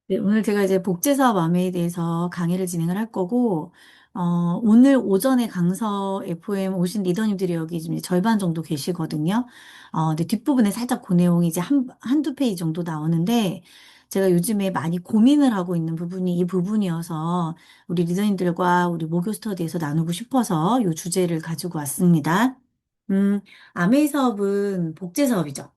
네, 오늘 제가 이제 복제사업 암에 대해서 강의를 진행을 할 거고, 오늘 오전에 강서 FM 오신 리더님들이 여기 지금 이제 절반 정도 계시거든요. 근데 뒷부분에 살짝 그 내용이 이제 한두 페이지 정도 나오는데, 제가 요즘에 많이 고민을 하고 있는 부분이 이 부분이어서 우리 리더님들과 우리 모교 스터디에서 나누고 싶어서 이 주제를 가지고 왔습니다. 음, 아메이 사업은 복제 사업이죠.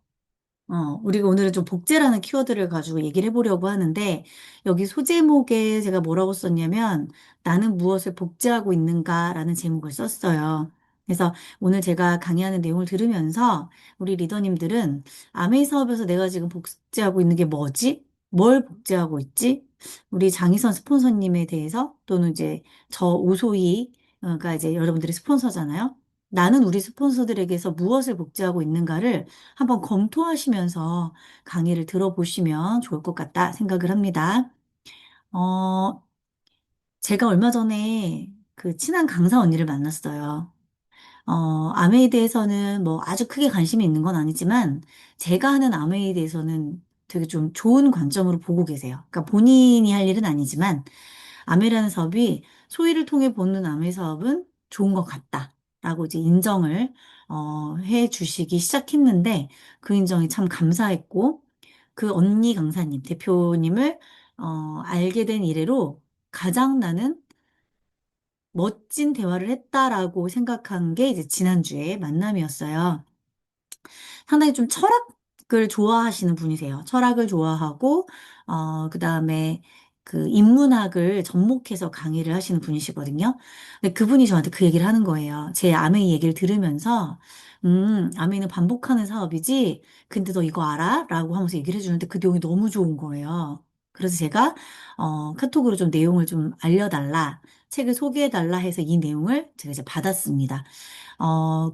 우리가 오늘은 좀 복제라는 키워드를 가지고 얘기를 해보려고 하는데, 여기 소제목에 제가 뭐라고 썼냐면, 나는 무엇을 복제하고 있는가라는 제목을 썼어요. 그래서 오늘 제가 강의하는 내용을 들으면서, 우리 리더님들은 아메이 사업에서 내가 지금 복제하고 있는 게 뭐지? 뭘 복제하고 있지? 우리 장희선 스폰서님에 대해서, 또는 이제 저 오소희가 이제 여러분들이 스폰서잖아요. 나는 우리 스폰서들에게서 무엇을 복제하고 있는가를 한번 검토하시면서 강의를 들어보시면 좋을 것 같다 생각을 합니다. 어, 제가 얼마 전에 그 친한 강사 언니를 만났어요. 암에 대해서는 뭐 아주 크게 관심이 있는 건 아니지만 제가 하는 암에 대해서는 되게 좀 좋은 관점으로 보고 계세요. 그러니까 본인이 할 일은 아니지만 아메라는 사업이 소위를 통해 보는 아메 사업은 좋은 것 같다라고 이제 인정을 해 주시기 시작했는데 그 인정이 참 감사했고 그 언니 강사님 대표님을 알게 된 이래로 가장 나는 멋진 대화를 했다라고 생각한 게 이제 지난주에 만남이었어요. 상당히 좀 철학을 좋아하시는 분이세요. 철학을 좋아하고, 그 다음에 그 인문학을 접목해서 강의를 하시는 분이시거든요. 근데 그분이 저한테 그 얘기를 하는 거예요. 제 아메이 얘기를 들으면서, 아메이는 반복하는 사업이지, 근데 너 이거 알아? 라고 하면서 얘기를 해주는데 그 내용이 너무 좋은 거예요. 그래서 제가, 카톡으로 좀 내용을 좀 알려달라, 책을 소개해달라 해서 이 내용을 제가 이제 받았습니다.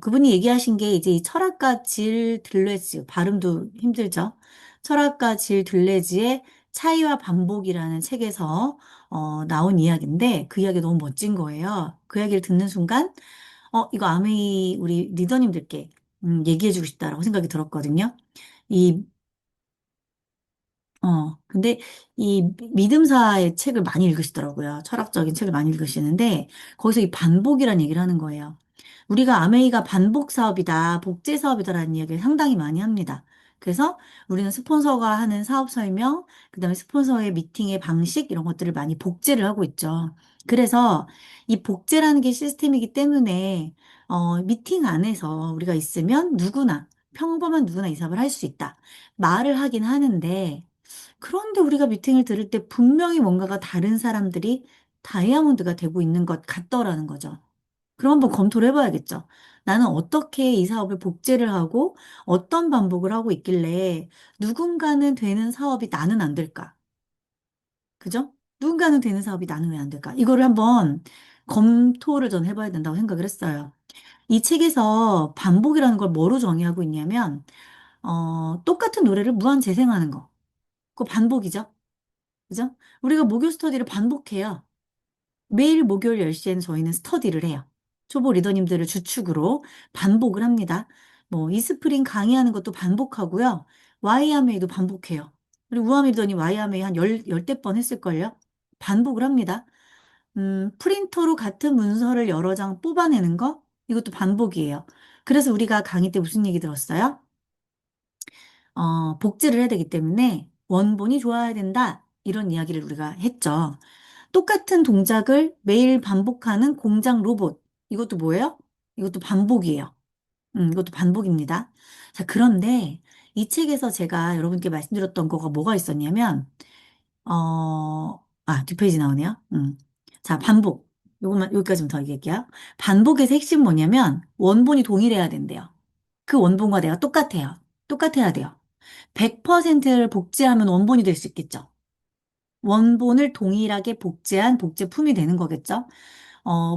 그분이 얘기하신 게 이제 이 철학가 질 들레즈, 발음도 힘들죠? 철학가 질 들레즈의 차이와 반복이라는 책에서 나온 이야기인데 그 이야기 너무 멋진 거예요. 그 이야기를 듣는 순간, 이거 아메이 우리 리더님들께 얘기해주고 싶다라고 생각이 들었거든요. 이 근데 이 믿음사의 책을 많이 읽으시더라고요. 철학적인 책을 많이 읽으시는데, 거기서 이 반복이라는 얘기를 하는 거예요. 우리가 아메이가 반복 사업이다, 복제 사업이다라는 이야기를 상당히 많이 합니다. 그래서 우리는 스폰서가 하는 사업 설명, 그다음에 스폰서의 미팅의 방식, 이런 것들을 많이 복제를 하고 있죠. 그래서 이 복제라는 게 시스템이기 때문에, 미팅 안에서 우리가 있으면 누구나, 평범한 누구나 이 사업을 할 수 있다. 말을 하긴 하는데, 그런데 우리가 미팅을 들을 때 분명히 뭔가가 다른 사람들이 다이아몬드가 되고 있는 것 같더라는 거죠. 그럼 한번 검토를 해봐야겠죠. 나는 어떻게 이 사업을 복제를 하고 어떤 반복을 하고 있길래 누군가는 되는 사업이 나는 안 될까? 그죠? 누군가는 되는 사업이 나는 왜 안 될까? 이거를 한번 검토를 전 해봐야 된다고 생각을 했어요. 이 책에서 반복이라는 걸 뭐로 정의하고 있냐면, 똑같은 노래를 무한 재생하는 거. 그거 반복이죠. 그죠? 우리가 목요 스터디를 반복해요. 매일 목요일 10시에는 저희는 스터디를 해요. 초보 리더님들을 주축으로 반복을 합니다. 뭐, 이스프링 강의하는 것도 반복하고요. 와이아메이도 반복해요. 그리고 우아미 리더님 와이아메이 한 열대 번 했을걸요? 반복을 합니다. 프린터로 같은 문서를 여러 장 뽑아내는 거? 이것도 반복이에요. 그래서 우리가 강의 때 무슨 얘기 들었어요? 복제를 해야 되기 때문에 원본이 좋아야 된다. 이런 이야기를 우리가 했죠. 똑같은 동작을 매일 반복하는 공장 로봇. 이것도 뭐예요? 이것도 반복이에요. 이것도 반복입니다. 자, 그런데 이 책에서 제가 여러분께 말씀드렸던 거가 뭐가 있었냐면, 뒷페이지 나오네요. 자, 반복. 요것만, 여기까지만 더 얘기할게요. 반복에서 핵심 뭐냐면, 원본이 동일해야 된대요. 그 원본과 내가 똑같아요. 똑같아야 돼요. 100%를 복제하면 원본이 될 수 있겠죠. 원본을 동일하게 복제한 복제품이 되는 거겠죠.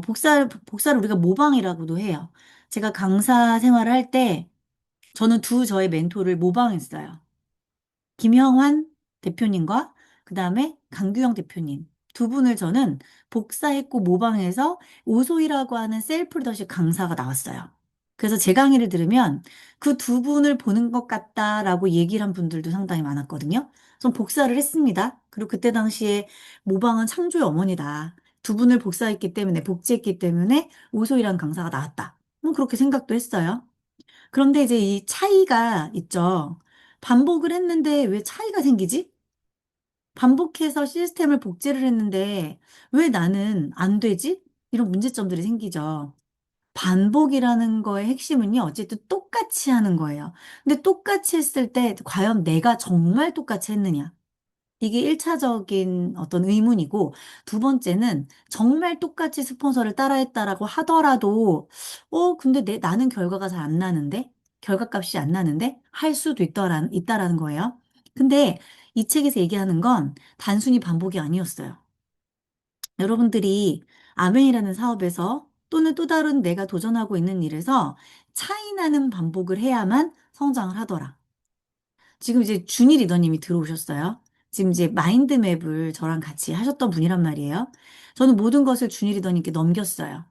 복사를 우리가 모방이라고도 해요. 제가 강사 생활을 할 때 저는 두 저의 멘토를 모방했어요. 김형환 대표님과 그 다음에 강규영 대표님. 두 분을 저는 복사했고 모방해서 오소이라고 하는 셀프 리더십 강사가 나왔어요. 그래서 제 강의를 들으면 그 두 분을 보는 것 같다라고 얘기를 한 분들도 상당히 많았거든요. 전 복사를 했습니다. 그리고 그때 당시에 모방은 창조의 어머니다. 두 분을 복사했기 때문에, 복제했기 때문에 오소희라는 강사가 나왔다. 뭐 그렇게 생각도 했어요. 그런데 이제 이 차이가 있죠. 반복을 했는데 왜 차이가 생기지? 반복해서 시스템을 복제를 했는데 왜 나는 안 되지? 이런 문제점들이 생기죠. 반복이라는 거의 핵심은요, 어쨌든 똑같이 하는 거예요. 근데 똑같이 했을 때 과연 내가 정말 똑같이 했느냐? 이게 1차적인 어떤 의문이고, 두 번째는 정말 똑같이 스폰서를 따라했다라고 하더라도, 근데 나는 결과가 잘 안 나는데? 결과값이 안 나는데? 할 수도 있다라는 거예요. 근데 이 책에서 얘기하는 건 단순히 반복이 아니었어요. 여러분들이 아멘이라는 사업에서 또는 또 다른 내가 도전하고 있는 일에서 차이 나는 반복을 해야만 성장을 하더라. 지금 이제 준희 리더님이 들어오셨어요. 지금 이제 마인드맵을 저랑 같이 하셨던 분이란 말이에요. 저는 모든 것을 준희 리더님께 넘겼어요.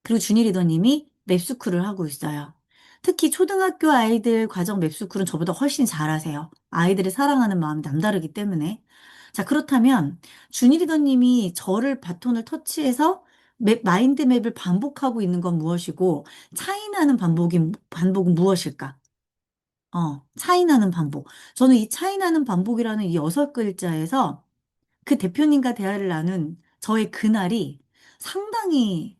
그리고 준희 리더님이 맵스쿨을 하고 있어요. 특히 초등학교 아이들 과정 맵스쿨은 저보다 훨씬 잘하세요. 아이들을 사랑하는 마음이 남다르기 때문에. 자, 그렇다면 준희 리더님이 저를 바톤을 터치해서 마인드맵을 반복하고 있는 건 무엇이고 차이나는 반복은 무엇일까? 차이나는 반복. 저는 이 차이나는 반복이라는 이 6글자에서 그 대표님과 대화를 나눈 저의 그날이 상당히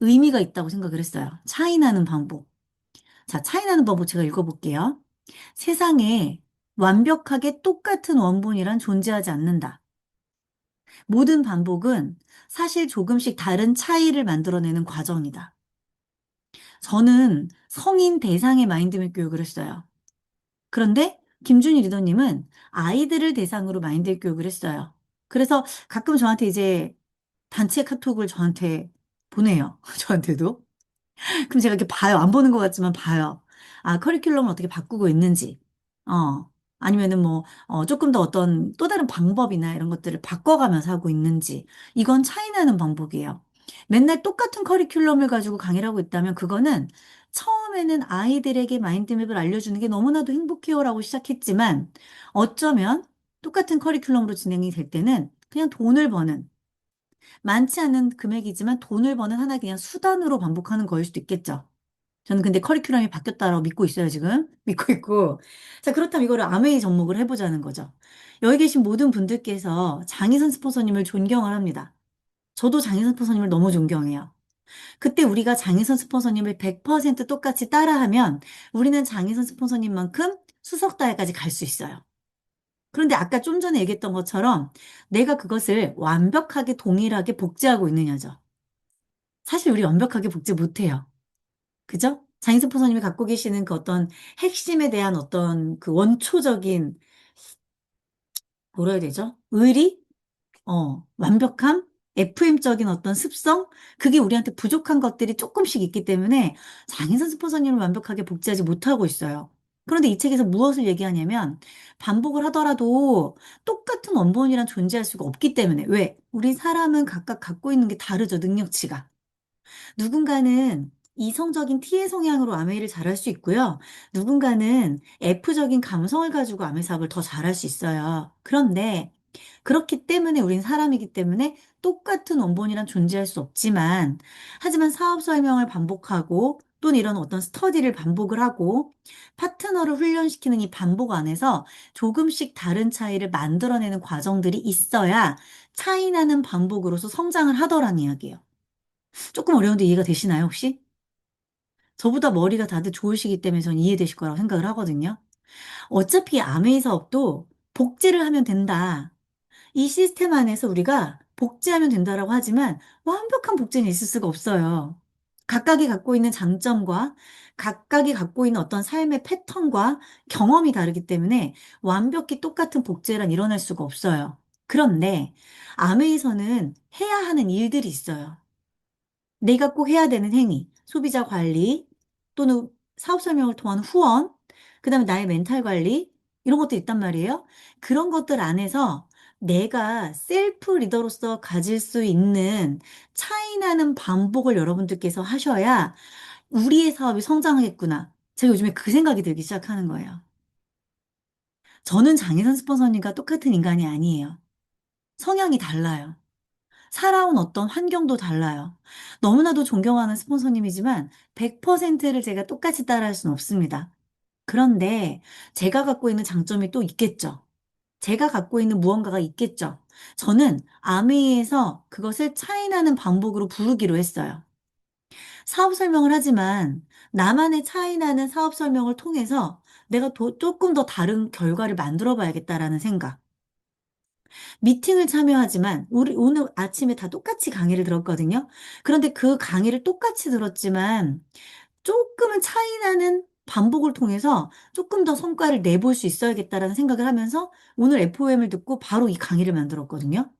의미가 있다고 생각을 했어요. 차이나는 반복. 자, 차이나는 반복 제가 읽어볼게요. 세상에 완벽하게 똑같은 원본이란 존재하지 않는다. 모든 반복은 사실 조금씩 다른 차이를 만들어내는 과정이다. 저는 성인 대상의 마인드맵 교육을 했어요. 그런데 김준희 리더님은 아이들을 대상으로 마인드 교육을 했어요. 그래서 가끔 저한테 이제 단체 카톡을 저한테 보내요. 저한테도. 그럼 제가 이렇게 봐요. 안 보는 것 같지만 봐요. 아, 커리큘럼을 어떻게 바꾸고 있는지. 아니면은 뭐, 조금 더 어떤 또 다른 방법이나 이런 것들을 바꿔가면서 하고 있는지. 이건 차이나는 방법이에요. 맨날 똑같은 커리큘럼을 가지고 강의를 하고 있다면 그거는 처음에는 아이들에게 마인드맵을 알려주는 게 너무나도 행복해요라고 시작했지만 어쩌면 똑같은 커리큘럼으로 진행이 될 때는 그냥 돈을 버는 많지 않은 금액이지만 돈을 버는 하나 그냥 수단으로 반복하는 거일 수도 있겠죠. 저는 근데 커리큘럼이 바뀌었다라고 믿고 있어요, 지금. 믿고 있고. 자, 그렇다면 이거를 아메이 접목을 해보자는 거죠. 여기 계신 모든 분들께서 장희선 스폰서님을 존경을 합니다. 저도 장희선 스폰서님을 너무 존경해요. 그때 우리가 장희선 스폰서님을 100% 똑같이 따라하면 우리는 장희선 스폰서님만큼 수석다에까지 갈 수 있어요. 그런데 아까 좀 전에 얘기했던 것처럼 내가 그것을 완벽하게 동일하게 복제하고 있느냐죠. 사실 우리 완벽하게 복제 못해요. 그죠? 장인선 포서님이 갖고 계시는 그 어떤 핵심에 대한 어떤 그 원초적인, 뭐라 해야 되죠? 의리? 완벽함? FM적인 어떤 습성? 그게 우리한테 부족한 것들이 조금씩 있기 때문에 장인선 스폰서님을 완벽하게 복제하지 못하고 있어요. 그런데 이 책에서 무엇을 얘기하냐면 반복을 하더라도 똑같은 원본이란 존재할 수가 없기 때문에 왜? 우리 사람은 각각 갖고 있는 게 다르죠, 능력치가. 누군가는 이성적인 T의 성향으로 아메이를 잘할 수 있고요. 누군가는 F적인 감성을 가지고 아메 사업을 더 잘할 수 있어요. 그런데 그렇기 때문에 우린 사람이기 때문에 똑같은 원본이란 존재할 수 없지만 하지만 사업 설명을 반복하고 또는 이런 어떤 스터디를 반복을 하고 파트너를 훈련시키는 이 반복 안에서 조금씩 다른 차이를 만들어내는 과정들이 있어야 차이 나는 반복으로서 성장을 하더란 이야기예요. 조금 어려운데 이해가 되시나요, 혹시? 저보다 머리가 다들 좋으시기 때문에 전 이해되실 거라고 생각을 하거든요. 어차피 아메이 사업도 복제를 하면 된다. 이 시스템 안에서 우리가 복제하면 된다라고 하지만 완벽한 복제는 있을 수가 없어요. 각각이 갖고 있는 장점과 각각이 갖고 있는 어떤 삶의 패턴과 경험이 다르기 때문에 완벽히 똑같은 복제란 일어날 수가 없어요. 그런데 아메이에서는 해야 하는 일들이 있어요. 내가 꼭 해야 되는 행위, 소비자 관리, 또는 사업 설명을 통한 후원, 그다음에 나의 멘탈 관리, 이런 것도 있단 말이에요. 그런 것들 안에서 내가 셀프 리더로서 가질 수 있는 차이 나는 반복을 여러분들께서 하셔야 우리의 사업이 성장하겠구나. 제가 요즘에 그 생각이 들기 시작하는 거예요. 저는 장혜선 스폰서님과 똑같은 인간이 아니에요. 성향이 달라요. 살아온 어떤 환경도 달라요. 너무나도 존경하는 스폰서님이지만 100%를 제가 똑같이 따라할 수는 없습니다. 그런데 제가 갖고 있는 장점이 또 있겠죠. 제가 갖고 있는 무언가가 있겠죠. 저는 아메이에서 그것을 차이나는 방법으로 부르기로 했어요. 사업 설명을 하지만 나만의 차이나는 사업 설명을 통해서 내가 조금 더 다른 결과를 만들어 봐야겠다라는 생각. 미팅을 참여하지만 우리 오늘 아침에 다 똑같이 강의를 들었거든요. 그런데 그 강의를 똑같이 들었지만 조금은 차이 나는 반복을 통해서 조금 더 성과를 내볼 수 있어야겠다라는 생각을 하면서 오늘 FOM을 듣고 바로 이 강의를 만들었거든요.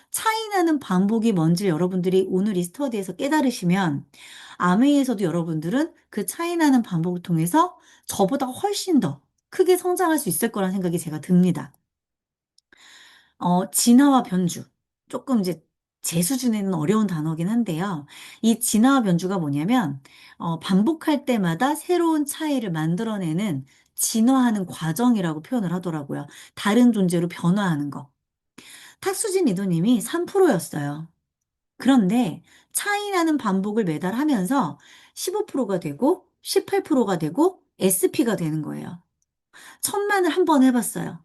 차이 나는 반복이 뭔지 여러분들이 오늘 이 스터디에서 깨달으시면 아메이에서도 여러분들은 그 차이 나는 반복을 통해서 저보다 훨씬 더 크게 성장할 수 있을 거라는 생각이 제가 듭니다. 진화와 변주. 조금 이제 제 수준에는 어려운 단어긴 한데요. 이 진화와 변주가 뭐냐면, 반복할 때마다 새로운 차이를 만들어내는 진화하는 과정이라고 표현을 하더라고요. 다른 존재로 변화하는 거. 탁수진 리더님이 3%였어요. 그런데 차이 나는 반복을 매달 하면서 15%가 되고 18%가 되고 SP가 되는 거예요. 천만을 한 번 해봤어요.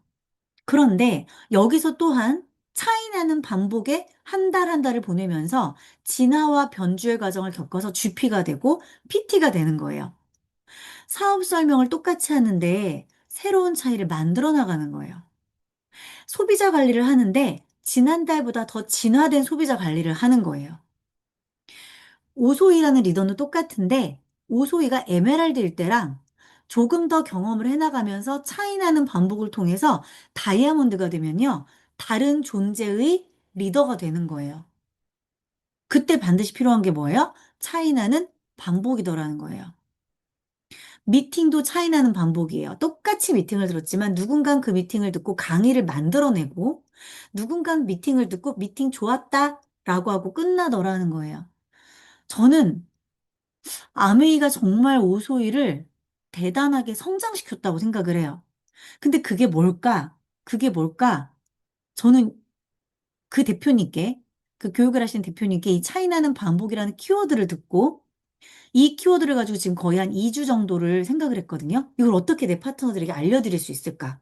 그런데 여기서 또한 차이 나는 반복에 한 달 한 달을 보내면서 진화와 변주의 과정을 겪어서 GP가 되고 PT가 되는 거예요. 사업 설명을 똑같이 하는데 새로운 차이를 만들어 나가는 거예요. 소비자 관리를 하는데 지난달보다 더 진화된 소비자 관리를 하는 거예요. 오소희라는 리더는 똑같은데 오소희가 에메랄드일 때랑 조금 더 경험을 해나가면서 차이나는 반복을 통해서 다이아몬드가 되면요. 다른 존재의 리더가 되는 거예요. 그때 반드시 필요한 게 뭐예요? 차이나는 반복이더라는 거예요. 미팅도 차이나는 반복이에요. 똑같이 미팅을 들었지만 누군가는 그 미팅을 듣고 강의를 만들어내고 누군가는 미팅을 듣고 미팅 좋았다 라고 하고 끝나더라는 거예요. 저는 아메이가 정말 오소이를 대단하게 성장시켰다고 생각을 해요. 근데 그게 뭘까? 그게 뭘까? 저는 그 대표님께, 그 교육을 하신 대표님께 이 차이나는 반복이라는 키워드를 듣고 이 키워드를 가지고 지금 거의 한 2주 정도를 생각을 했거든요. 이걸 어떻게 내 파트너들에게 알려드릴 수 있을까?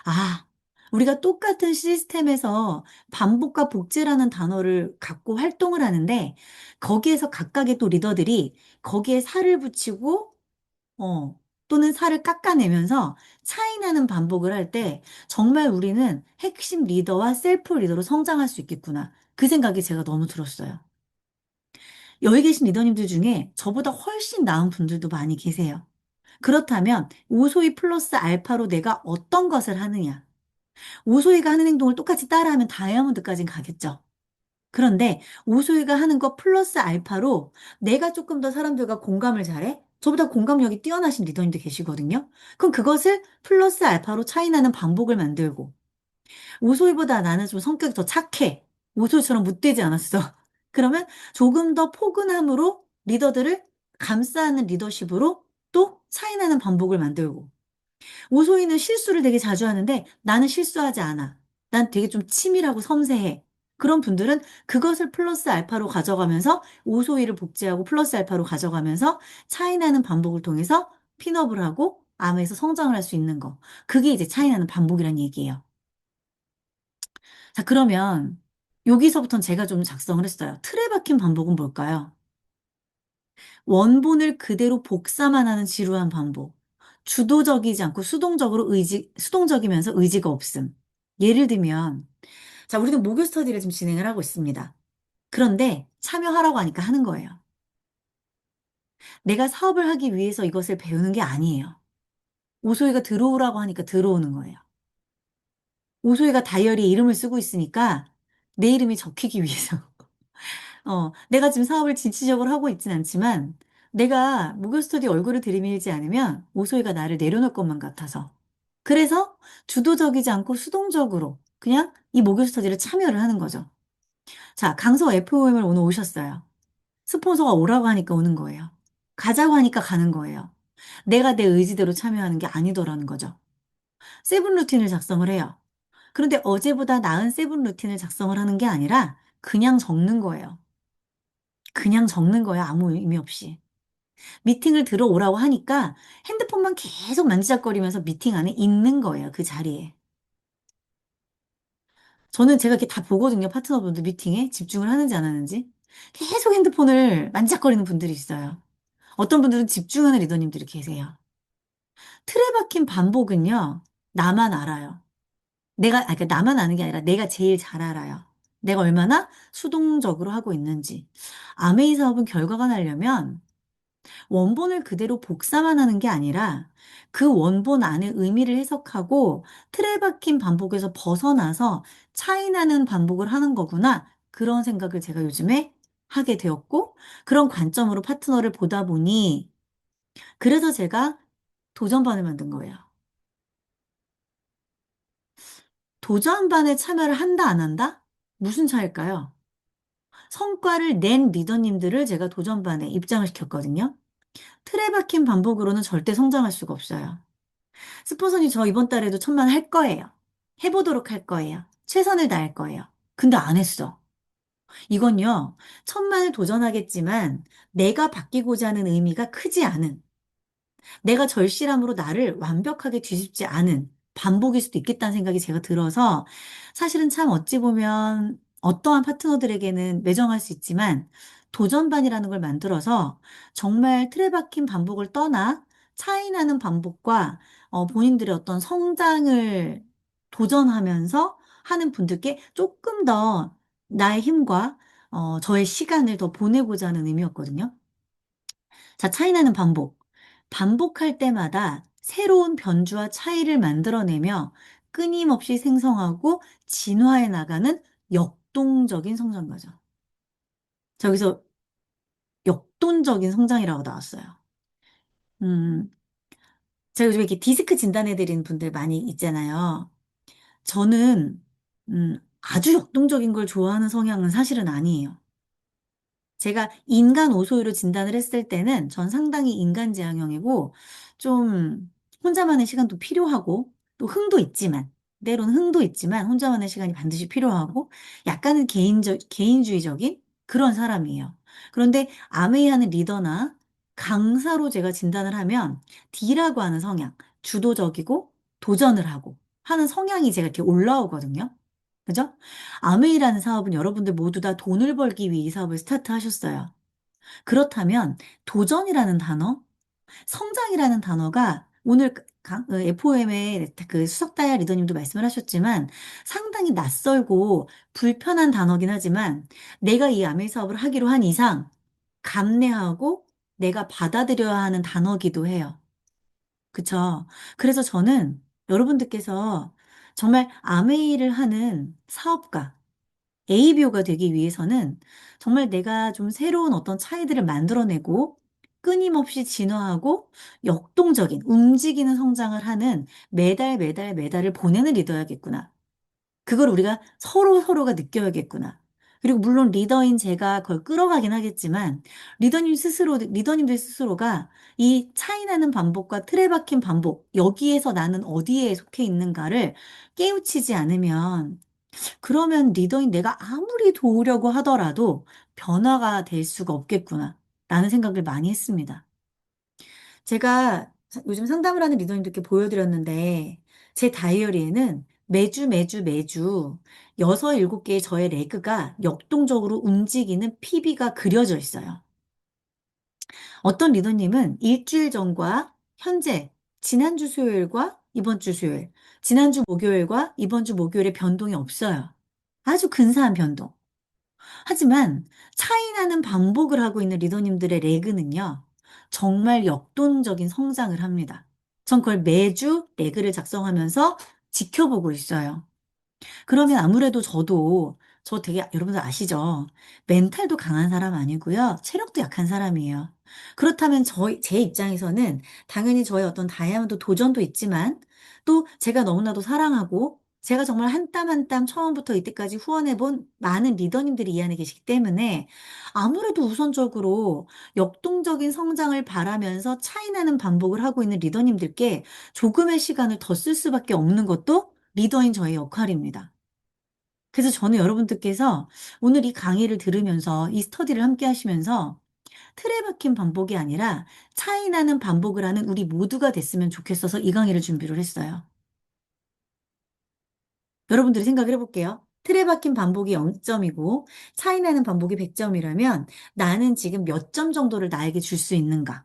아, 우리가 똑같은 시스템에서 반복과 복제라는 단어를 갖고 활동을 하는데 거기에서 각각의 또 리더들이 거기에 살을 붙이고 또는 살을 깎아내면서 차이 나는 반복을 할 때 정말 우리는 핵심 리더와 셀프 리더로 성장할 수 있겠구나. 그 생각이 제가 너무 들었어요. 여기 계신 리더님들 중에 저보다 훨씬 나은 분들도 많이 계세요. 그렇다면 오소이 플러스 알파로 내가 어떤 것을 하느냐. 오소이가 하는 행동을 똑같이 따라하면 다이아몬드까지는 가겠죠. 그런데 오소이가 하는 거 플러스 알파로 내가 조금 더 사람들과 공감을 잘해? 저보다 공감력이 뛰어나신 리더님도 계시거든요. 그럼 그것을 플러스 알파로 차이나는 반복을 만들고 오소이보다 나는 좀 성격이 더 착해. 오소이처럼 못되지 않았어. 그러면 조금 더 포근함으로 리더들을 감싸는 리더십으로 또 차이나는 반복을 만들고 오소희는 실수를 되게 자주 하는데 나는 실수하지 않아. 난 되게 좀 치밀하고 섬세해. 그런 분들은 그것을 플러스 알파로 가져가면서 오소희를 복제하고 플러스 알파로 가져가면서 차이나는 반복을 통해서 핀업을 하고 암에서 성장을 할 수 있는 거. 그게 이제 차이나는 반복이란 얘기예요. 자, 그러면 여기서부터는 제가 좀 작성을 했어요. 틀에 박힌 반복은 뭘까요? 원본을 그대로 복사만 하는 지루한 반복. 주도적이지 않고 수동적이면서 의지가 없음. 예를 들면, 자, 우리는 모교 스터디를 지금 진행을 하고 있습니다. 그런데 참여하라고 하니까 하는 거예요. 내가 사업을 하기 위해서 이것을 배우는 게 아니에요. 오소희가 들어오라고 하니까 들어오는 거예요. 오소희가 다이어리에 이름을 쓰고 있으니까 내 이름이 적히기 위해서. 내가 지금 사업을 진취적으로 하고 있진 않지만 내가 무교 스터디 얼굴을 들이밀지 않으면 오소희가 나를 내려놓을 것만 같아서. 그래서 주도적이지 않고 수동적으로 그냥 이 모교 스터디를 참여를 하는 거죠. 자, 강서 FOM을 오늘 오셨어요. 스폰서가 오라고 하니까 오는 거예요. 가자고 하니까 가는 거예요. 내가 내 의지대로 참여하는 게 아니더라는 거죠. 세븐 루틴을 작성을 해요. 그런데 어제보다 나은 세븐 루틴을 작성을 하는 게 아니라 그냥 적는 거예요. 그냥 적는 거예요. 아무 의미 없이. 미팅을 들어오라고 하니까 핸드폰만 계속 만지작거리면서 미팅 안에 있는 거예요. 그 자리에. 저는 제가 이렇게 다 보거든요. 파트너분들 미팅에 집중을 하는지 안 하는지. 계속 핸드폰을 만지작거리는 분들이 있어요. 어떤 분들은 집중하는 리더님들이 계세요. 틀에 박힌 반복은요, 나만 알아요. 그러니까 나만 아는 게 아니라 내가 제일 잘 알아요. 내가 얼마나 수동적으로 하고 있는지. 아메이 사업은 결과가 나려면 원본을 그대로 복사만 하는 게 아니라 그 원본 안의 의미를 해석하고 틀에 박힌 반복에서 벗어나서 차이 나는 반복을 하는 거구나. 그런 생각을 제가 요즘에 하게 되었고, 그런 관점으로 파트너를 보다 보니, 그래서 제가 도전반을 만든 거예요. 도전반에 참여를 한다, 안 한다? 무슨 차일까요? 성과를 낸 리더님들을 제가 도전반에 입장을 시켰거든요. 틀에 박힌 반복으로는 절대 성장할 수가 없어요. 스폰서님 저 이번 달에도 1,000만 할 거예요. 해보도록 할 거예요. 최선을 다할 거예요. 근데 안 했어. 이건요, 1,000만을 도전하겠지만 내가 바뀌고자 하는 의미가 크지 않은, 내가 절실함으로 나를 완벽하게 뒤집지 않은 반복일 수도 있겠다는 생각이 제가 들어서 사실은 참 어찌 보면 어떠한 파트너들에게는 매정할 수 있지만 도전반이라는 걸 만들어서 정말 틀에 박힌 반복을 떠나 차이 나는 반복과 본인들의 어떤 성장을 도전하면서 하는 분들께 조금 더 나의 힘과 저의 시간을 더 보내고자 하는 의미였거든요. 자, 차이 나는 반복. 반복할 때마다 새로운 변주와 차이를 만들어내며 끊임없이 생성하고 진화해 나가는 역동적인 성장 과정. 저기서 역동적인 성장이라고 나왔어요. 음, 제가 요즘에 이렇게 디스크 진단해드리는 분들 많이 있잖아요. 저는, 아주 역동적인 걸 좋아하는 성향은 사실은 아니에요. 제가 인간 오소유로 진단을 했을 때는 전 상당히 인간지향형이고 좀 혼자만의 시간도 필요하고 또 흥도 있지만 때로는 흥도 있지만 혼자만의 시간이 반드시 필요하고 약간은 개인주의적인 그런 사람이에요. 그런데 아메이하는 리더나 강사로 제가 진단을 하면 D라고 하는 성향, 주도적이고 도전을 하고 하는 성향이 제가 이렇게 올라오거든요. 그죠? 아메이라는 사업은 여러분들 모두 다 돈을 벌기 위해 이 사업을 스타트하셨어요. 그렇다면 도전이라는 단어, 성장이라는 단어가 오늘 FOM의 그 수석다이아 리더님도 말씀을 하셨지만 상당히 낯설고 불편한 단어긴 하지만 내가 이 아메이 사업을 하기로 한 이상 감내하고 내가 받아들여야 하는 단어기도 해요. 그쵸? 그래서 저는 여러분들께서 정말 아메이를 하는 사업가, ABO가 되기 위해서는 정말 내가 좀 새로운 어떤 차이들을 만들어내고 끊임없이 진화하고 역동적인 움직이는 성장을 하는 매달 매달 매달을 보내는 리더야겠구나. 그걸 우리가 서로가 느껴야겠구나. 그리고 물론 리더인 제가 그걸 끌어가긴 하겠지만 리더님들 스스로가 이 차이 나는 반복과 틀에 박힌 반복, 여기에서 나는 어디에 속해 있는가를 깨우치지 않으면 그러면 리더인 내가 아무리 도우려고 하더라도 변화가 될 수가 없겠구나. 라는 생각을 많이 했습니다. 제가 요즘 상담을 하는 리더님들께 보여드렸는데 제 다이어리에는 매주 6-7개의 저의 레그가 역동적으로 움직이는 PB가 그려져 있어요. 어떤 리더님은 일주일 전과 현재, 지난주 수요일과 이번 주 수요일, 지난주 목요일과 이번 주 목요일에 변동이 없어요. 아주 근사한 변동. 하지만 차이 나는 반복을 하고 있는 리더님들의 레그는요, 정말 역동적인 성장을 합니다. 전 그걸 매주 레그를 작성하면서 지켜보고 있어요. 그러면 아무래도 저 되게 여러분들 아시죠? 멘탈도 강한 사람 아니고요. 체력도 약한 사람이에요. 그렇다면 제 입장에서는 당연히 저의 어떤 다이아몬드 도전도 있지만 또 제가 너무나도 사랑하고 제가 정말 한 땀 한 땀 처음부터 이때까지 후원해 본 많은 리더님들이 이 안에 계시기 때문에 아무래도 우선적으로 역동적인 성장을 바라면서 차이나는 반복을 하고 있는 리더님들께 조금의 시간을 더 쓸 수밖에 없는 것도 리더인 저의 역할입니다. 그래서 저는 여러분들께서 오늘 이 강의를 들으면서 이 스터디를 함께 하시면서 틀에 박힌 반복이 아니라 차이나는 반복을 하는 우리 모두가 됐으면 좋겠어서 이 강의를 준비를 했어요. 여러분들이 생각을 해볼게요. 틀에 박힌 반복이 0점이고 차이나는 반복이 100점이라면 나는 지금 몇 점 정도를 나에게 줄 수 있는가?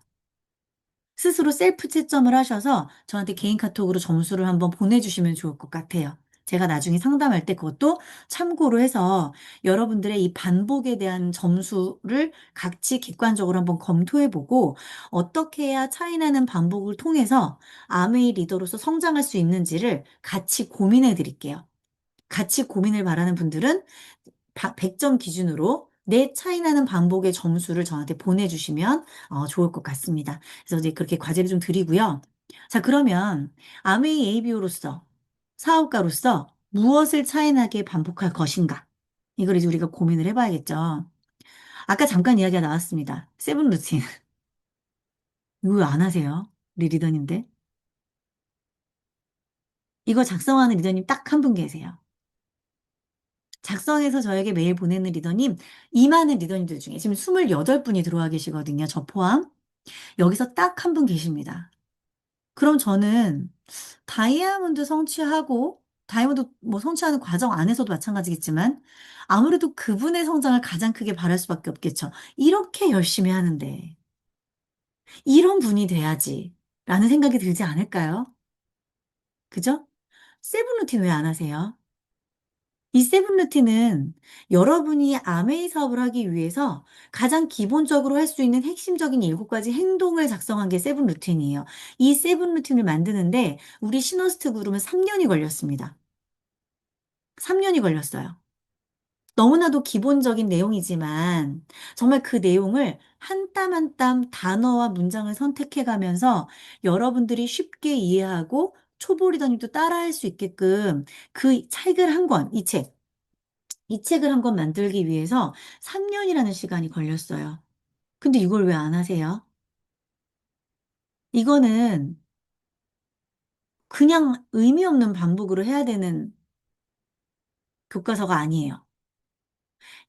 스스로 셀프 채점을 하셔서 저한테 개인 카톡으로 점수를 한번 보내주시면 좋을 것 같아요. 제가 나중에 상담할 때 그것도 참고로 해서 여러분들의 이 반복에 대한 점수를 같이 객관적으로 한번 검토해보고 어떻게 해야 차이나는 반복을 통해서 아메이 리더로서 성장할 수 있는지를 같이 고민해 드릴게요. 같이 고민을 바라는 분들은 100점 기준으로 내 차이 나는 반복의 점수를 저한테 보내주시면 좋을 것 같습니다. 그래서 이제 그렇게 과제를 좀 드리고요. 자, 그러면 아메이 ABO로서 사업가로서 무엇을 차이나게 반복할 것인가? 이걸 이제 우리가 고민을 해봐야겠죠. 아까 잠깐 이야기가 나왔습니다. 세븐 루틴. 이거 왜 안 하세요? 우리 리더님들. 이거 작성하는 리더님 딱 한 분 계세요. 작성해서 저에게 메일 보내는 리더님, 이 많은 리더님들 중에 지금 28분이 들어와 계시거든요. 저 포함. 여기서 딱 한 분 계십니다. 그럼 저는 다이아몬드 성취하고, 다이아몬드 뭐 성취하는 과정 안에서도 마찬가지겠지만, 아무래도 그분의 성장을 가장 크게 바랄 수밖에 없겠죠. 이렇게 열심히 하는데, 이런 분이 돼야지. 라는 생각이 들지 않을까요? 그죠? 세븐 루틴 왜 안 하세요? 이 세븐 루틴은 여러분이 아메이 사업을 하기 위해서 가장 기본적으로 할 수 있는 핵심적인 7가지 행동을 작성한 게 세븐 루틴이에요. 이 세븐 루틴을 만드는데 우리 시너스트 그룹은 3년이 걸렸습니다. 3년이 걸렸어요. 너무나도 기본적인 내용이지만 정말 그 내용을 한 땀 한 땀 단어와 문장을 선택해 가면서 여러분들이 쉽게 이해하고 초보 리더님도 따라할 수 있게끔 그 책을 한 권, 이 책을 한 권 만들기 위해서 3년이라는 시간이 걸렸어요. 근데 이걸 왜 안 하세요? 이거는 그냥 의미 없는 반복으로 해야 되는 교과서가 아니에요.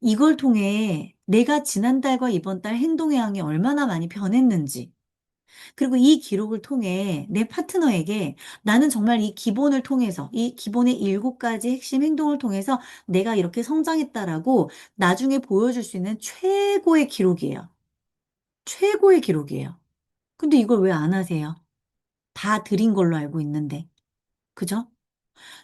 이걸 통해 내가 지난달과 이번 달 행동의 양이 얼마나 많이 변했는지, 그리고 이 기록을 통해 내 파트너에게 나는 정말 이 기본을 통해서, 이 기본의 7가지 핵심 행동을 통해서 내가 이렇게 성장했다라고 나중에 보여줄 수 있는 최고의 기록이에요. 최고의 기록이에요. 근데 이걸 왜 안 하세요? 다 드린 걸로 알고 있는데. 그죠?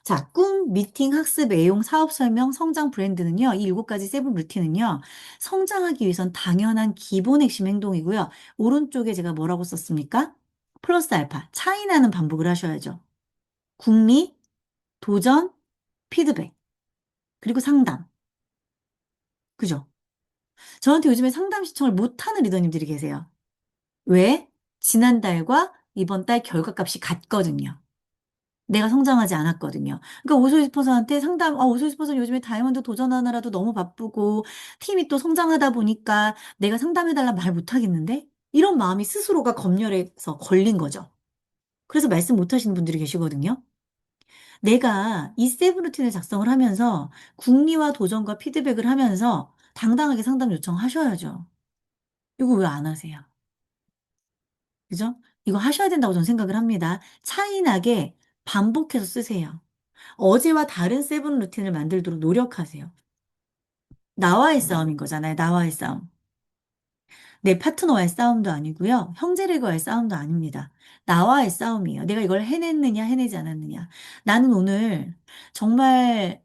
자, 꿈, 미팅, 학습, 애용, 사업 설명, 성장 브랜드는요, 이 7가지 세븐 루틴은요, 성장하기 위해선 당연한 기본 핵심 행동이고요. 오른쪽에 제가 뭐라고 썼습니까? 플러스 알파, 차이 나는 반복을 하셔야죠. 궁리, 도전, 피드백, 그리고 상담. 그죠? 저한테 요즘에 상담 신청을 못하는 리더님들이 계세요. 왜? 지난달과 이번 달 결과값이 같거든요. 내가 성장하지 않았거든요. 그러니까 오소이스퍼서한테 상담, 오소이스퍼서 요즘에 다이아몬드 도전하느라도 너무 바쁘고 팀이 또 성장하다 보니까 내가 상담해달라 말 못하겠는데? 이런 마음이 스스로가 검열해서 걸린 거죠. 그래서 말씀 못하시는 분들이 계시거든요. 내가 이 세븐 루틴을 작성을 하면서 궁리와 도전과 피드백을 하면서 당당하게 상담 요청하셔야죠. 이거 왜 안 하세요? 그죠? 이거 하셔야 된다고 저는 생각을 합니다. 차이 나게 반복해서 쓰세요. 어제와 다른 세븐 루틴을 만들도록 노력하세요. 나와의 싸움인 거잖아요. 나와의 싸움. 내 파트너와의 싸움도 아니고요. 형제들과의 싸움도 아닙니다. 나와의 싸움이에요. 내가 이걸 해냈느냐, 해내지 않았느냐. 나는 오늘 정말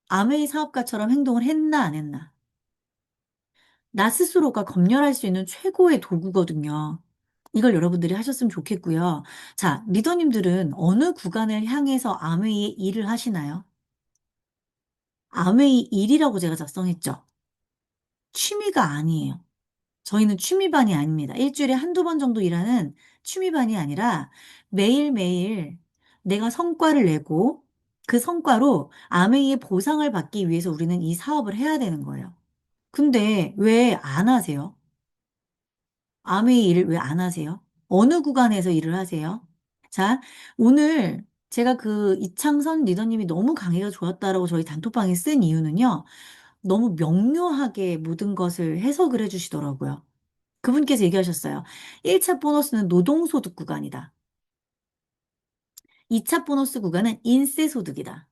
아메이 사업가처럼 행동을 했나, 안 했나. 나 스스로가 검열할 수 있는 최고의 도구거든요. 이걸 여러분들이 하셨으면 좋겠고요. 자, 리더님들은 어느 구간을 향해서 아메이의 일을 하시나요? 아메이 일이라고 제가 작성했죠. 취미가 아니에요. 저희는 취미반이 아닙니다. 일주일에 한두 번 정도 일하는 취미반이 아니라 매일매일 내가 성과를 내고 그 성과로 아메이의 보상을 받기 위해서 우리는 이 사업을 해야 되는 거예요. 근데 왜 안 하세요? 아메이 일을 왜 안 하세요? 어느 구간에서 일을 하세요? 자, 오늘 제가 그 이창선 리더님이 너무 강의가 좋았다라고 저희 단톡방에 쓴 이유는요. 너무 명료하게 모든 것을 해석을 해주시더라고요. 그분께서 얘기하셨어요. 1차 보너스는 노동소득 구간이다. 2차 보너스 구간은 인세소득이다.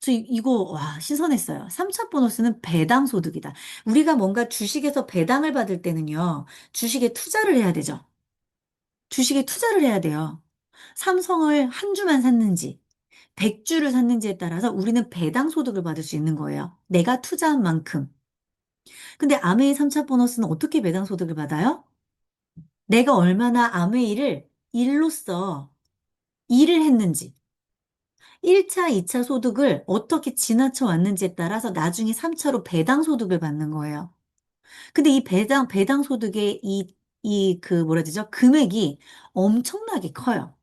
이거, 와, 신선했어요. 3차 보너스는 배당소득이다. 우리가 뭔가 주식에서 배당을 받을 때는요, 주식에 투자를 해야 되죠. 주식에 투자를 해야 돼요. 삼성을 한 주만 샀는지, 100주를 샀는지에 따라서 우리는 배당소득을 받을 수 있는 거예요. 내가 투자한 만큼. 근데 아메이 3차 보너스는 어떻게 배당소득을 받아요? 내가 얼마나 아메이를 일로써 일을 했는지, 1차, 2차 소득을 어떻게 지나쳐 왔는지에 따라서 나중에 3차로 배당 소득을 받는 거예요. 근데 이 배당 소득의 뭐라 해야 되죠? 금액이 엄청나게 커요.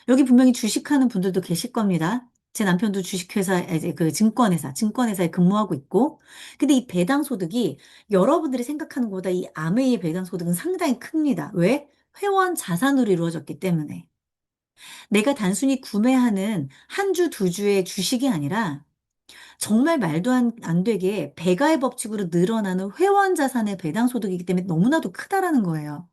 여기 분명히 주식하는 분들도 계실 겁니다. 제 남편도 주식회사, 이제 그 증권회사에 근무하고 있고. 근데 이 배당 소득이 여러분들이 생각하는 것보다 이 아메이의 배당 소득은 상당히 큽니다. 왜? 회원 자산으로 이루어졌기 때문에. 내가 단순히 구매하는 한 주, 두 주의 주식이 아니라 정말 말도 안 되게 배가의 법칙으로 늘어나는 회원 자산의 배당 소득이기 때문에 너무나도 크다라는 거예요.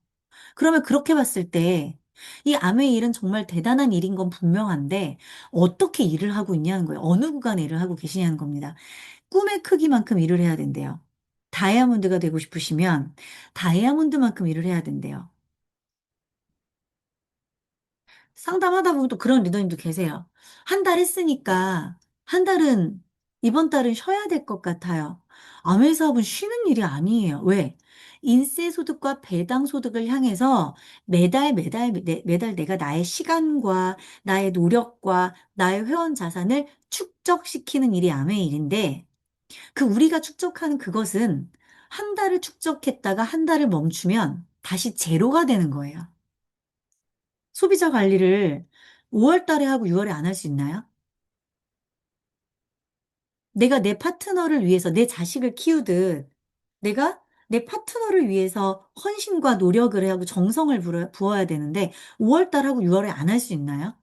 그러면 그렇게 봤을 때 이 아메이 일은 정말 대단한 일인 건 분명한데 어떻게 일을 하고 있냐는 거예요. 어느 구간에 일을 하고 계시냐는 겁니다. 꿈의 크기만큼 일을 해야 된대요. 다이아몬드가 되고 싶으시면 다이아몬드만큼 일을 해야 된대요. 상담하다 보면 또 그런 리더님도 계세요. 한 달 했으니까 한 달은 이번 달은 쉬어야 될 것 같아요. 아메 사업은 쉬는 일이 아니에요. 왜? 인세 소득과 배당 소득을 향해서 매달 내가 나의 시간과 나의 노력과 나의 회원 자산을 축적시키는 일이 아메 일인데 그 우리가 축적하는 그것은 한 달을 축적했다가 한 달을 멈추면 다시 제로가 되는 거예요. 소비자 관리를 5월 달에 하고 6월에 안 할 수 있나요? 내가 내 파트너를 위해서 내 자식을 키우듯 내가 내 파트너를 위해서 헌신과 노력을 하고 정성을 부어야 되는데 5월 달하고 6월에 안 할 수 있나요?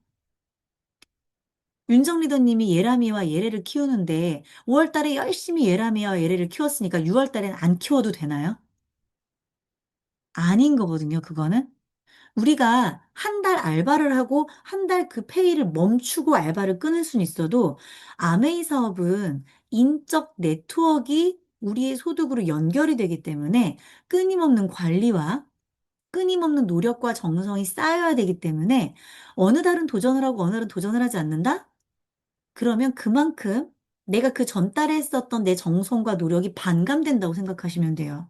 윤정 리더님이 예람이와 예래를 키우는데 5월 달에 열심히 예람이와 예래를 키웠으니까 6월 달에는 안 키워도 되나요? 아닌 거거든요, 그거는. 우리가 한 달 알바를 하고 한 달 그 페이를 멈추고 알바를 끊을 수는 있어도 아메이 사업은 인적 네트워크가 우리의 소득으로 연결이 되기 때문에 끊임없는 관리와 끊임없는 노력과 정성이 쌓여야 되기 때문에 어느 달은 도전을 하고 어느 달은 도전을 하지 않는다? 그러면 그만큼 내가 그 전달에 했었던 내 정성과 노력이 반감된다고 생각하시면 돼요.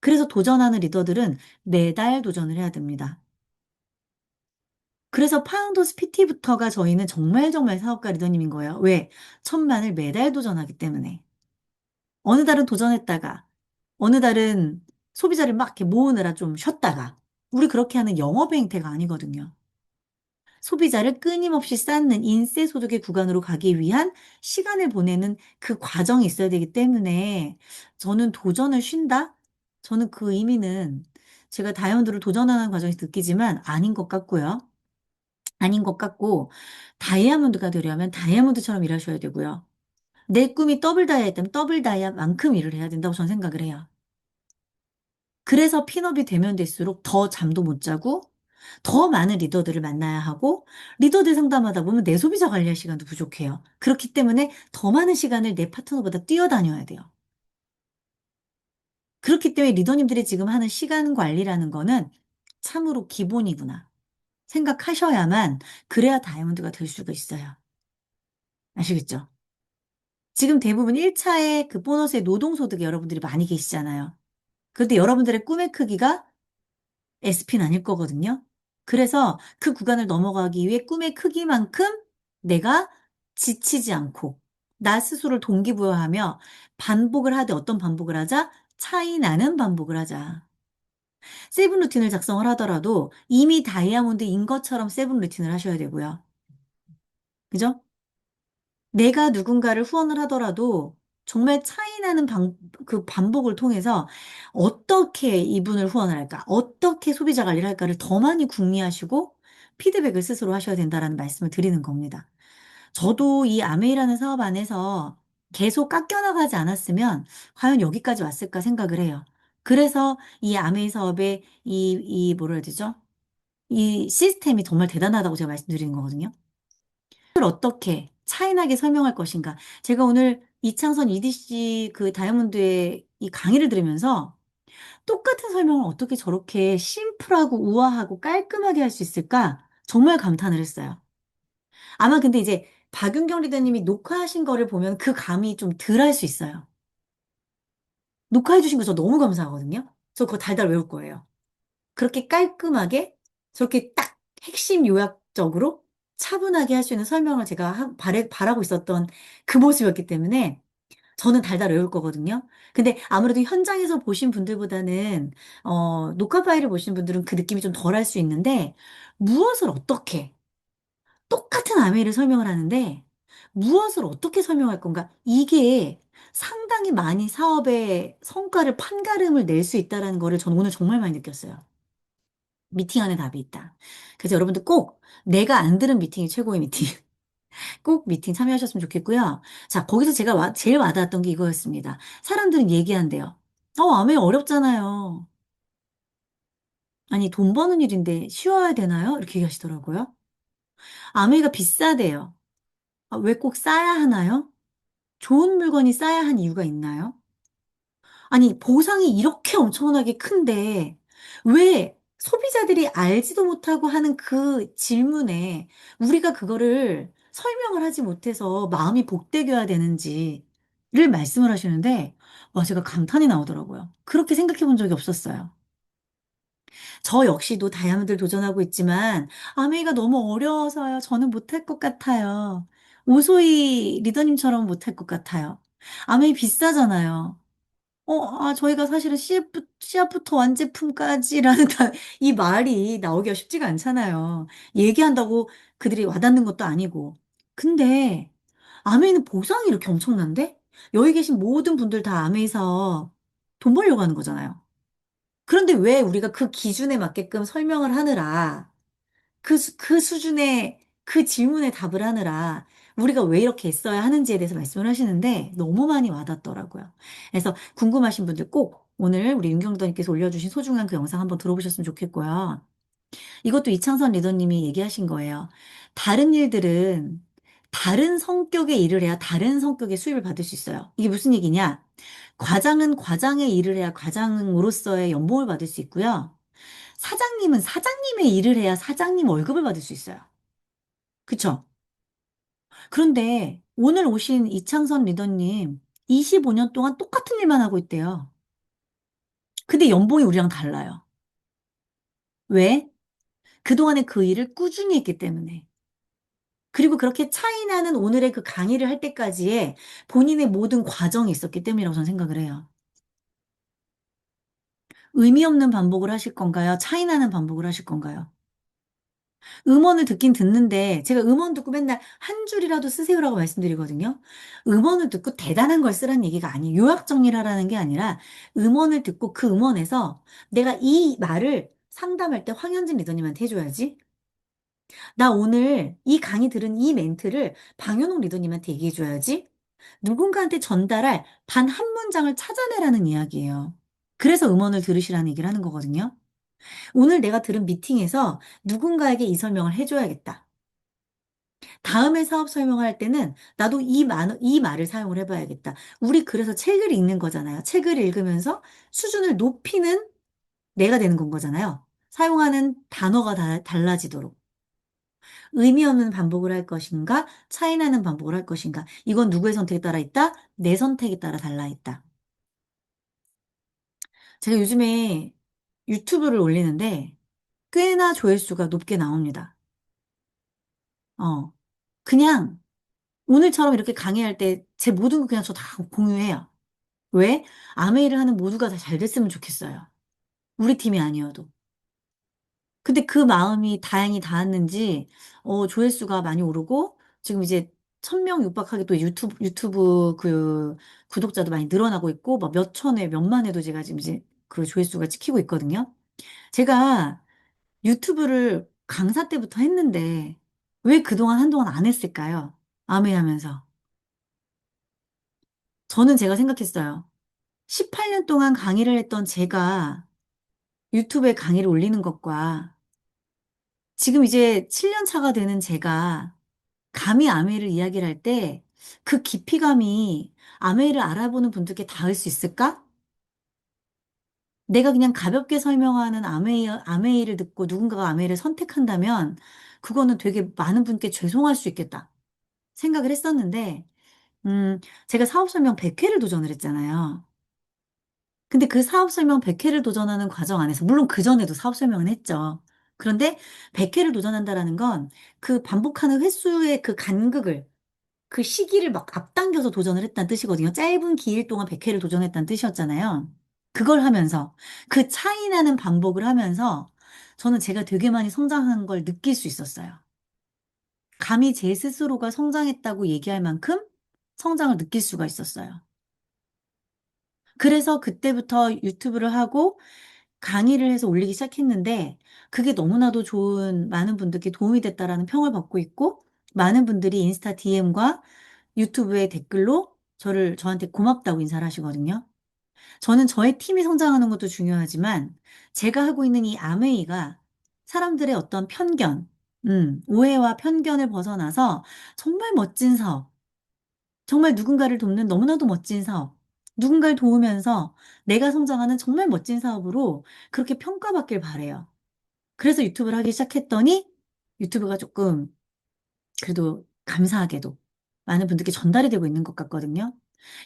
그래서 도전하는 리더들은 매달 도전을 해야 됩니다. 그래서 파운더스 PT부터가 저희는 정말 정말 사업가 리더님인 거예요. 왜? 1,000만을 매달 도전하기 때문에. 어느 달은 도전했다가, 어느 달은 소비자를 막 이렇게 모으느라 좀 쉬었다가, 우리 그렇게 하는 영업의 행태가 아니거든요. 소비자를 끊임없이 쌓는 인세 소득의 구간으로 가기 위한 시간을 보내는 그 과정이 있어야 되기 때문에 저는 도전을 쉰다? 저는 그 의미는 제가 다이아몬드를 도전하는 과정에서 느끼지만 아닌 것 같고요. 아닌 것 같고 다이아몬드가 되려면 다이아몬드처럼 일하셔야 되고요. 내 꿈이 더블 다이아였다면 더블 다이아만큼 일을 해야 된다고 저는 생각을 해요. 그래서 핀업이 되면 될수록 더 잠도 못 자고 더 많은 리더들을 만나야 하고 리더들 상담하다 보면 내 소비자 관리할 시간도 부족해요. 그렇기 때문에 더 많은 시간을 내 파트너보다 뛰어다녀야 돼요. 그렇기 때문에 리더님들이 지금 하는 시간 관리라는 거는 참으로 기본이구나 생각하셔야만 그래야 다이아몬드가 될 수가 있어요. 아시겠죠? 지금 대부분 1차의 그 보너스의 노동소득에 여러분들이 많이 계시잖아요. 그런데 여러분들의 꿈의 크기가 SP는 아닐 거거든요. 그래서 그 구간을 넘어가기 위해 꿈의 크기만큼 내가 지치지 않고 나 스스로를 동기부여하며 반복을 하되 어떤 반복을 하자? 차이 나는 반복을 하자. 세븐 루틴을 작성을 하더라도 이미 다이아몬드인 것처럼 세븐 루틴을 하셔야 되고요. 그죠? 내가 누군가를 후원을 하더라도 정말 차이나는 그 반복을 통해서 어떻게 이분을 후원을 할까? 어떻게 소비자 관리를 할까를 더 많이 궁리하시고 피드백을 스스로 하셔야 된다라는 말씀을 드리는 겁니다. 저도 이 아메이라는 사업 안에서 계속 깎여나가지 않았으면 과연 여기까지 왔을까 생각을 해요. 그래서 이 아메이 사업의 뭐라 해야 되죠? 이 시스템이 정말 대단하다고 제가 말씀드리는 거거든요. 이걸 어떻게 차이나게 설명할 것인가. 제가 오늘 이창선 EDC 그 다이아몬드의 이 강의를 들으면서 똑같은 설명을 어떻게 저렇게 심플하고 우아하고 깔끔하게 할 수 있을까? 정말 감탄을 했어요. 아마 근데 이제 박윤경 리더님이 녹화하신 거를 보면 그 감이 좀 덜 할 수 있어요. 녹화해 주신 거 저 너무 감사하거든요. 저 그거 달달 외울 거예요. 그렇게 깔끔하게 저렇게 딱 핵심 요약적으로 차분하게 할 수 있는 설명을 제가 바라고 있었던 그 모습이었기 때문에 저는 달달 외울 거거든요. 근데 아무래도 현장에서 보신 분들보다는 녹화 파일을 보신 분들은 그 느낌이 좀 덜 할 수 있는데 무엇을 어떻게 똑같은 아메이를 설명을 하는데 무엇을 어떻게 설명할 건가? 이게 상당히 많이 사업의 성과를 판가름을 낼 수 있다라는 거를 저는 오늘 정말 많이 느꼈어요. 미팅 안에 답이 있다. 그래서 여러분들 꼭 내가 안 들은 미팅이 최고의 미팅. 꼭 미팅 참여하셨으면 좋겠고요. 자, 거기서 제가 제일 와닿았던 게 이거였습니다. 사람들은 얘기한대요. 아메이 어렵잖아요. 아니, 돈 버는 일인데 쉬워야 되나요? 이렇게 얘기하시더라고요. 아메이가 비싸대요. 왜 꼭 싸야 하나요? 좋은 물건이 싸야 한 이유가 있나요? 아니, 보상이 이렇게 엄청나게 큰데, 왜 소비자들이 알지도 못하고 하는 그 질문에 우리가 그거를 설명을 하지 못해서 마음이 복대겨야 되는지를 말씀을 하시는데, 와, 제가 감탄이 나오더라고요. 그렇게 생각해 본 적이 없었어요. 저 역시도 다이아몬드를 도전하고 있지만, 아메이가 너무 어려워서요. 저는 못할 것 같아요. 오소희 리더님처럼 못할 것 같아요. 아메이 비싸잖아요. 저희가 사실은 씨앗부터 완제품까지라는 이 말이 나오기가 쉽지가 않잖아요. 얘기한다고 그들이 와닿는 것도 아니고. 근데 아메이는 보상이 이렇게 엄청난데? 여기 계신 모든 분들 다 아메이서 돈 벌려고 하는 거잖아요. 그런데 왜 우리가 그 기준에 맞게끔 설명을 하느라 그 수준의 그 질문에 답을 하느라 우리가 왜 이렇게 애써야 하는지에 대해서 말씀을 하시는데 너무 많이 와닿더라고요. 그래서 궁금하신 분들 꼭 오늘 우리 윤경도님께서 올려주신 소중한 그 영상 한번 들어보셨으면 좋겠고요. 이것도 이창선 리더님이 얘기하신 거예요. 다른 일들은 다른 성격의 일을 해야 다른 성격의 수입을 받을 수 있어요. 이게 무슨 얘기냐? 과장은 과장의 일을 해야 과장으로서의 연봉을 받을 수 있고요. 사장님은 사장님의 일을 해야 사장님 월급을 받을 수 있어요. 그쵸? 그런데 오늘 오신 이창선 리더님 25년 동안 똑같은 일만 하고 있대요. 근데 연봉이 우리랑 달라요. 왜? 그동안에 그 일을 꾸준히 했기 때문에. 그리고 그렇게 차이 나는 오늘의 그 강의를 할 때까지의 본인의 모든 과정이 있었기 때문이라고 저는 생각을 해요. 의미 없는 반복을 하실 건가요? 차이 나는 반복을 하실 건가요? 음원을 듣긴 듣는데 제가 음원 듣고 맨날 한 줄이라도 쓰세요라고 말씀드리거든요. 음원을 듣고 대단한 걸 쓰라는 얘기가 아니에요. 요약 정리를 하라는 게 아니라 음원을 듣고 그 음원에서 내가 이 말을 상담할 때 황현진 리더님한테 해줘야지. 나 오늘 이 강의 들은 이 멘트를 방효동 리더님한테 얘기해줘야지. 누군가한테 전달할 단 한 문장을 찾아내라는 이야기예요. 그래서 음원을 들으시라는 얘기를 하는 거거든요. 오늘 내가 들은 미팅에서 누군가에게 이 설명을 해줘야겠다. 다음에 사업 설명할 때는 나도 이 말을 사용을 해봐야겠다. 우리 그래서 책을 읽는 거잖아요. 책을 읽으면서 수준을 높이는 내가 되는 건 거잖아요. 사용하는 단어가 달라지도록. 의미 없는 반복을 할 것인가, 차이나는 반복을 할 것인가. 이건 누구의 선택에 따라 있다? 내 선택에 따라 달라 있다. 제가 요즘에 유튜브를 올리는데 꽤나 조회수가 높게 나옵니다. 어, 그냥 오늘처럼 이렇게 강의할 때 제 모든 거 그냥 저 다 공유해요. 왜? 아메이를 하는 모두가 다 잘 됐으면 좋겠어요. 우리 팀이 아니어도. 근데 그 마음이 다행히 닿았는지, 조회수가 많이 오르고, 지금 이제 1000명 육박하게 또 유튜브 그 구독자도 많이 늘어나고 있고, 막 몇천 회, 몇만 회도 제가 지금 이제 그 조회수가 찍히고 있거든요. 제가 유튜브를 강사 때부터 했는데, 왜 그동안 한동안 안 했을까요? 아메 하면서. 저는 제가 생각했어요. 18년 동안 강의를 했던 제가 유튜브에 강의를 올리는 것과 지금 이제 7년 차가 되는 제가 감히 아메이를 이야기를 할 때 그 깊이감이 아메이를 알아보는 분들께 닿을 수 있을까? 내가 그냥 가볍게 설명하는 아메이를 듣고 누군가가 아메이를 선택한다면 그거는 되게 많은 분께 죄송할 수 있겠다 생각을 했었는데, 제가 사업 설명 100회를 도전을 했잖아요. 근데 그 사업 설명 100회를 도전하는 과정 안에서, 물론 그전에도 사업 설명은 했죠. 그런데 100회를 도전한다라는 건 그 반복하는 횟수의 그 간극을, 그 시기를 막 앞당겨서 도전을 했다는 뜻이거든요. 짧은 기일 동안 100회를 도전했다는 뜻이었잖아요. 그걸 하면서, 그 차이 나는 반복을 하면서 저는 제가 되게 많이 성장한 걸 느낄 수 있었어요. 감히 제 스스로가 성장했다고 얘기할 만큼 성장을 느낄 수가 있었어요. 그래서 그때부터 유튜브를 하고 강의를 해서 올리기 시작했는데, 그게 너무나도 좋은, 많은 분들께 도움이 됐다라는 평을 받고 있고, 많은 분들이 인스타 DM과 유튜브의 댓글로 저한테 고맙다고 인사를 하시거든요. 저는 저의 팀이 성장하는 것도 중요하지만, 제가 하고 있는 이 아메이가 사람들의 어떤 편견, 오해와 편견을 벗어나서 정말 멋진 사업, 정말 누군가를 돕는 너무나도 멋진 사업, 누군가를 도우면서 내가 성장하는 정말 멋진 사업으로 그렇게 평가받길 바래요. 그래서 유튜브를 하기 시작했더니 유튜브가 조금 그래도 감사하게도 많은 분들께 전달이 되고 있는 것 같거든요.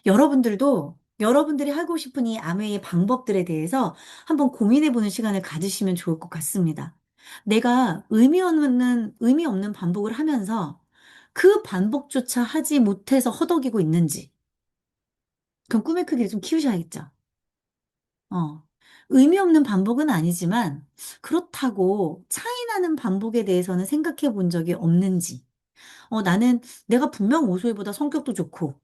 여러분들도 여러분들이 하고 싶은 이 아메이의 방법들에 대해서 한번 고민해보는 시간을 가지시면 좋을 것 같습니다. 내가 의미 없는 반복을 하면서 그 반복조차 하지 못해서 허덕이고 있는지, 그럼 꿈의 크기를 좀 키우셔야겠죠. 어. 의미 없는 반복은 아니지만 그렇다고 차이 나는 반복에 대해서는 생각해 본 적이 없는지. 나는 내가 분명 오소이보다 성격도 좋고,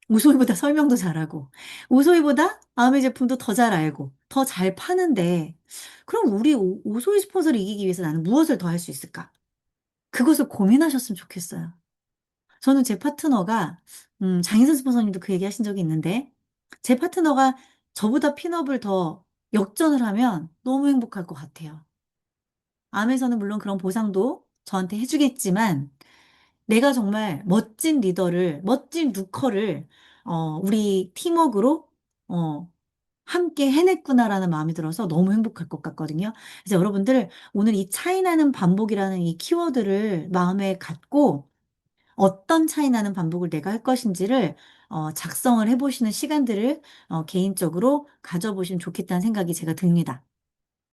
오소이보다 설명도 잘하고, 오소이보다 마음의 제품도 더 잘 알고, 더 잘 파는데, 그럼 우리 오소이 스폰서를 이기기 위해서 나는 무엇을 더 할 수 있을까? 그것을 고민하셨으면 좋겠어요. 저는 제 파트너가, 장인선 스폰서님도 그 얘기 하신 적이 있는데, 제 파트너가 저보다 핀업을 더 역전을 하면 너무 행복할 것 같아요. 암에서는 물론 그런 보상도 저한테 해주겠지만, 내가 정말 멋진 리더를, 멋진 누커를, 우리 팀워크로, 어, 함께 해냈구나라는 마음이 들어서 너무 행복할 것 같거든요. 그래서 여러분들 오늘 이 차이 나는 반복이라는 이 키워드를 마음에 갖고 어떤 차이 나는 반복을 내가 할 것인지를 작성을 해보시는 시간들을 개인적으로 가져보시면 좋겠다는 생각이 제가 듭니다.